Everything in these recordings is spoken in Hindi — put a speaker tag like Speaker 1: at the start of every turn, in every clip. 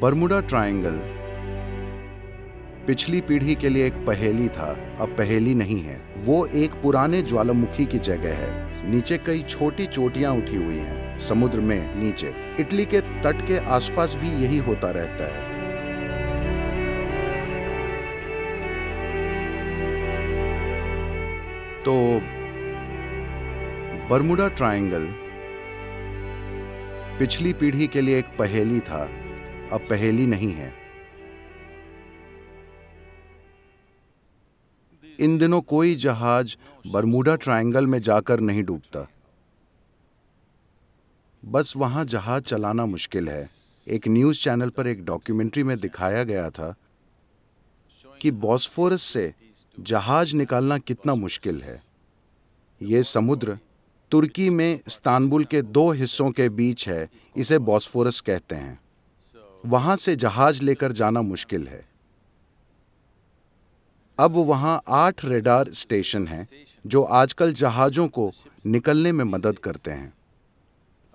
Speaker 1: बर्मुडा ट्रायंगल पिछली पीढ़ी के लिए एक पहेली था, अब पहेली नहीं है। वो एक पुराने ज्वालामुखी की जगह है। नीचे कई छोटी चोटियां उठी हुई हैं, समुद्र में नीचे। इटली के तट के आसपास भी यही होता रहता है। तो बर्मुडा ट्रायंगल पिछली पीढ़ी के लिए एक पहेली था, अब पहेली नहीं है। इन दिनों कोई जहाज बर्मुडा ट्रायंगल में जाकर नहीं डूबता। बस वहां जहाज चलाना मुश्किल है। एक न्यूज़ चैनल पर एक डॉक्यूमेंट्री में दिखाया गया था कि बॉस्फोरस से जहाज निकालना कितना मुश्किल है। ये समुद्र तुर्की में इस्तांबुल के दो हिस्सों के बीच है, इसे बॉस्फोरस कहते हैं। वहां से जहाज लेकर जाना मुश्किल है। अब वहां 8 रेडार स्टेशन हैं जो आजकल जहाज़ों को निकलने में मदद करते हैं।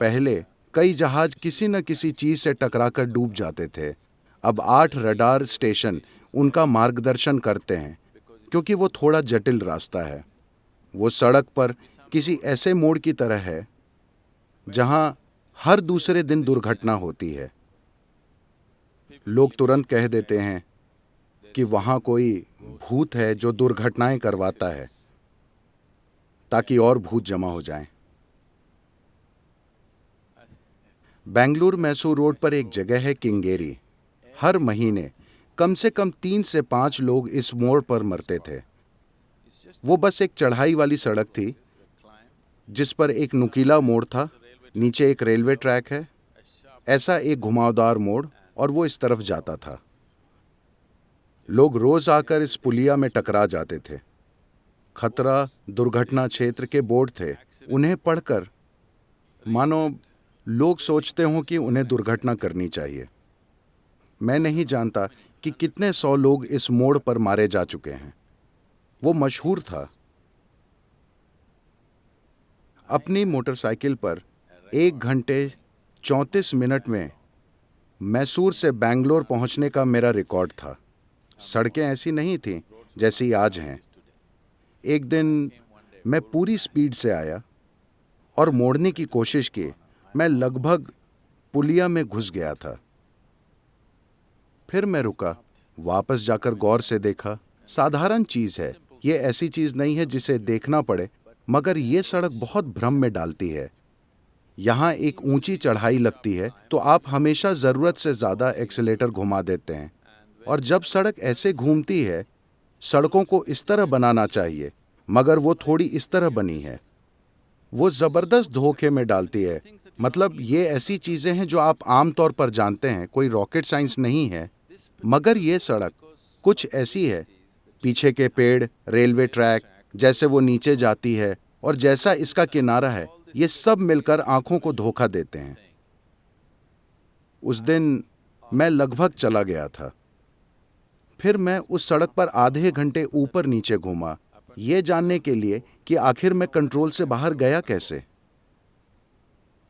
Speaker 1: पहले कई जहाज किसी न किसी चीज़ से टकराकर डूब जाते थे। अब 8 रेडार स्टेशन उनका मार्गदर्शन करते हैं, क्योंकि वो थोड़ा जटिल रास्ता है। वो सड़क पर किसी ऐसे मोड़ की तरह है जहां हर दूसरे दिन दुर्घटना होती है। लोग तुरंत कह देते हैं कि वहां कोई भूत है जो दुर्घटनाएं करवाता है, ताकि और भूत जमा हो जाएं। बेंगलुरु मैसूर रोड पर एक जगह है किंगेरी। हर महीने कम से कम 3 से 5 लोग इस मोड़ पर मरते थे। वो बस एक चढ़ाई वाली सड़क थी जिस पर एक नुकीला मोड़ था, नीचे एक रेलवे ट्रैक है, ऐसा एक घुमावदार मोड़, और वो इस तरफ जाता था। लोग रोज आकर इस पुलिया में टकरा जाते थे। खतरा दुर्घटना क्षेत्र के बोर्ड थे। उन्हें पढ़कर मानो लोग सोचते हों कि उन्हें दुर्घटना करनी चाहिए। मैं नहीं जानता कि कितने 100 लोग इस मोड़ पर मारे जा चुके हैं। वो मशहूर था। अपनी मोटरसाइकिल पर 1 घंटे 34 मिनट में मैसूर से बेंगलोर पहुंचने का मेरा रिकॉर्ड था। सड़कें ऐसी नहीं थीं जैसी आज हैं। एक दिन मैं पूरी स्पीड से आया और मोड़ने की कोशिश की। मैं लगभग पुलिया में घुस गया था। फिर मैं रुका, वापस जाकर गौर से देखा। साधारण चीज है, ये ऐसी चीज नहीं है जिसे देखना पड़े, मगर ये सड़क बहुत भ्रम में डालती है। यहाँ एक ऊंची चढ़ाई लगती है तो आप हमेशा जरूरत से ज्यादा एक्सीलेटर घुमा देते हैं, और जब सड़क ऐसे घूमती है, सड़कों को इस तरह बनाना चाहिए, मगर वो थोड़ी इस तरह बनी है। वो जबरदस्त धोखे में डालती है। मतलब ये ऐसी चीजें हैं जो आप आमतौर पर जानते हैं, कोई रॉकेट साइंस नहीं है। मगर ये सड़क कुछ ऐसी है, पीछे के पेड़, रेलवे ट्रैक, जैसे वो नीचे जाती है, और जैसा इसका किनारा है, ये सब मिलकर आंखों को धोखा देते हैं। उस दिन मैं लगभग चला गया था। फिर मैं उस सड़क पर आधे घंटे ऊपर नीचे घूमा, ये जानने के लिए कि आखिर मैं कंट्रोल से बाहर गया कैसे।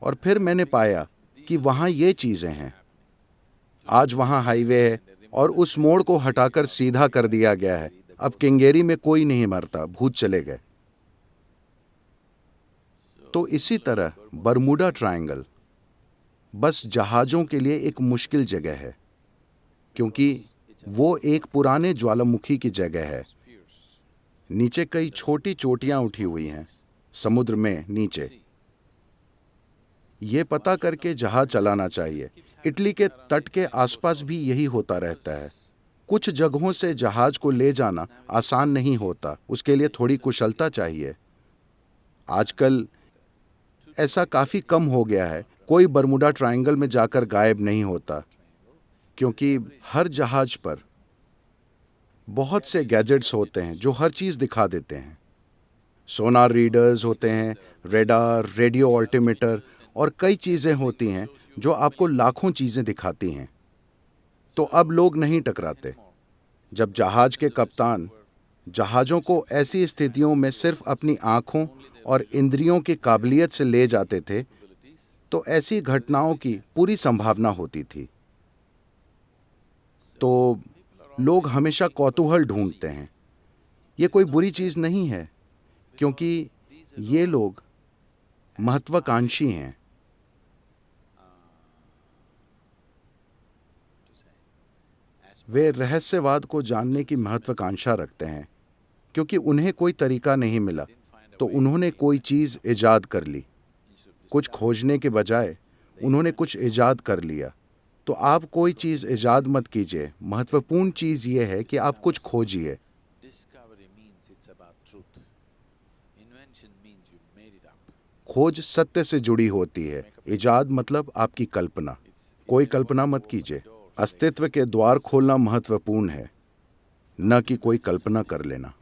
Speaker 1: और फिर मैंने पाया कि वहां ये चीजें हैं। आज वहां हाईवे है और उस मोड़ को हटाकर सीधा कर दिया गया है। अब किंगेरी में कोई नहीं मरता, भूत चले गए। तो इसी तरह बर्मुडा ट्रायंगल बस जहाजों के लिए एक मुश्किल जगह है, क्योंकि वो एक पुराने ज्वालामुखी की जगह है। नीचे कई छोटी चोटियां उठी हुई हैं, समुद्र में नीचे। ये पता करके जहाज चलाना चाहिए। इटली के तट के आसपास भी यही होता रहता है। कुछ जगहों से जहाज को ले जाना आसान नहीं होता, उसके लिए थोड़ी कुशलता चाहिए। आजकल ऐसा काफी कम हो गया है। कोई बर्मुडा ट्रायंगल में जाकर गायब नहीं होता, क्योंकि हर जहाज पर बहुत से गैजेट्स होते हैं जो हर चीज दिखा देते हैं। सोनार रीडर्स होते हैं, रेडार, रेडियो अल्टीमीटर, और कई चीजें होती हैं जो आपको लाखों चीजें दिखाती हैं। तो अब लोग नहीं टकराते। जब जहाज के कप्तान जहाजों को ऐसी स्थितियों में सिर्फ अपनी आंखों और इंद्रियों की काबिलियत से ले जाते थे, तो ऐसी घटनाओं की पूरी संभावना होती थी। तो लोग हमेशा कौतूहल ढूंढते हैं। ये कोई बुरी चीज़ नहीं है, क्योंकि ये लोग महत्वाकांक्षी हैं। वे रहस्यवाद को जानने की महत्वाकांक्षा रखते हैं, क्योंकि उन्हें कोई तरीका नहीं मिला, तो उन्होंने कोई चीज़ ईजाद कर ली। कुछ खोजने के बजाय उन्होंने कुछ ईजाद कर लिया। तो आप कोई चीज़ ईजाद मत कीजिए, महत्वपूर्ण चीज़ ये है कि आप कुछ खोजिए। खोज सत्य से जुड़ी होती है। ईजाद मतलब आपकी कल्पना। कोई कल्पना मत कीजिए। अस्तित्व के द्वार खोलना महत्वपूर्ण है, न कि कोई कल्पना कर लेना।